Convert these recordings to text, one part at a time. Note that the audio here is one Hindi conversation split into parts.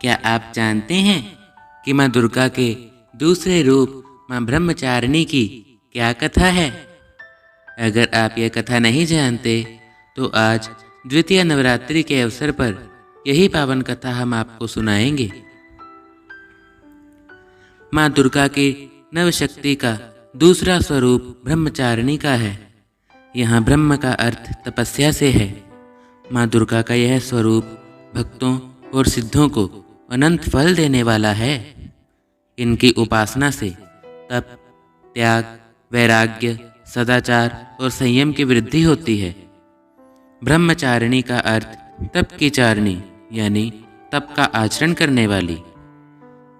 क्या आप जानते हैं कि माँ दुर्गा के दूसरे रूप माँ ब्रह्मचारिणी की क्या कथा है? अगर आप यह कथा नहीं जानते तो आज द्वितीय नवरात्रि के अवसर पर यही पावन कथा हम आपको सुनाएंगे। माँ दुर्गा के नवशक्ति का दूसरा स्वरूप ब्रह्मचारिणी का है। यहाँ ब्रह्म का अर्थ तपस्या से है। माँ दुर्गा का यह स्वरूप भक्तों और सिद्धों को अनंत फल देने वाला है। इनकी उपासना से तप, त्याग, वैराग्य, सदाचार और संयम की वृद्धि होती है। ब्रह्मचारिणी का अर्थ तप की चारिणी यानी तप का आचरण करने वाली।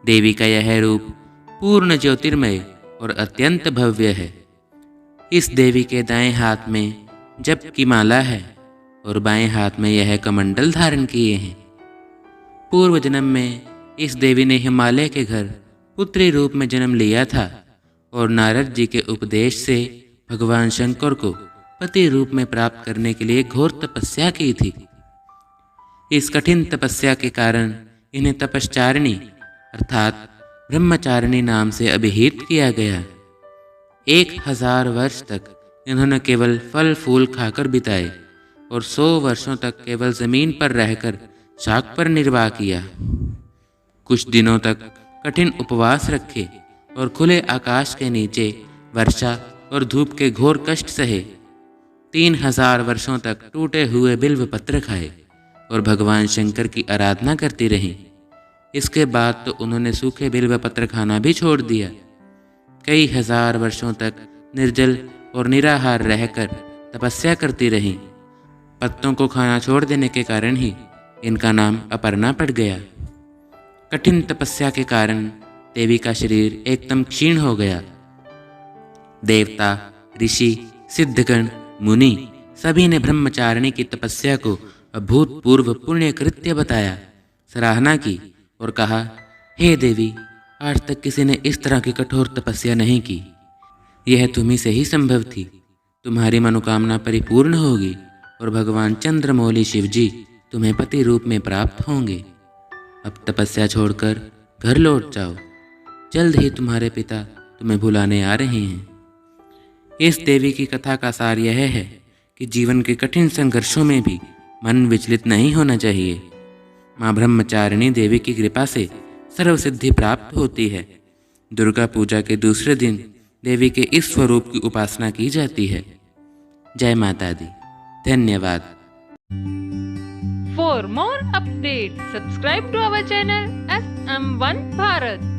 देवी का यह रूप पूर्ण ज्योतिर्मय और अत्यंत भव्य है। इस देवी के दाएं हाथ में जप की माला है और बाएं हाथ में यह कमंडल धारण किए हैं। पूर्व जन्म में इस देवी ने हिमालय के घर पुत्री रूप में जन्म लिया था और नारद जी के उपदेश से भगवान शंकर को पति रूप में प्राप्त करने के लिए घोर तपस्या की थी। इस कठिन तपस्या के कारण इन्हें तपश्चारिणी अर्थात ब्रह्मचारिणी नाम से अभिहित किया गया। 1000 वर्ष तक इन्होंने केवल फल फूल खाकर बिताए और 100 वर्षों तक केवल जमीन पर रहकर शाक पर निर्वाह किया। कुछ दिनों तक कठिन उपवास रखे और खुले आकाश के नीचे वर्षा और धूप के घोर कष्ट सहे। 3000 वर्षों तक टूटे हुए बिल्व पत्र खाए और भगवान शंकर की आराधना करती रहीं। इसके बाद तो उन्होंने सूखे बिल्व पत्र खाना भी छोड़ दिया। कई हजार वर्षों तक निर्जल और निराहार रहकर तपस्या करती रहीं। पत्तों को खाना छोड़ देने के कारण ही इनका नाम अपर्णा पड़ गया। कठिन तपस्या के कारण देवी का शरीर एकदम क्षीण हो गया। देवता, ऋषि, सिद्धगण, मुनि सभी ने ब्रह्मचारिणी की तपस्या को अभूतपूर्व पुण्य कृत्य बताया, सराहना की और कहा, हे देवी, आज तक किसी ने इस तरह की कठोर तपस्या नहीं की। यह तुम्ही से ही संभव थी। तुम्हारी मनोकामना परिपूर्ण होगी और भगवान चंद्रमौली शिव जी तुम्हें पति रूप में प्राप्त होंगे। अब तपस्या छोड़कर घर लौट जाओ। जल्द ही तुम्हारे पिता तुम्हें बुलाने आ रहे हैं। इस देवी की कथा का सार यह है कि जीवन के कठिन संघर्षों में भी मन विचलित नहीं होना चाहिए। माँ ब्रह्मचारिणी देवी की कृपा से सर्व सिद्धि प्राप्त होती है। दुर्गा पूजा के दूसरे दिन देवी के इस स्वरूप की उपासना की जाती है। जय माता दी। धन्यवाद। For more updates, subscribe to our channel SM1 Bharat.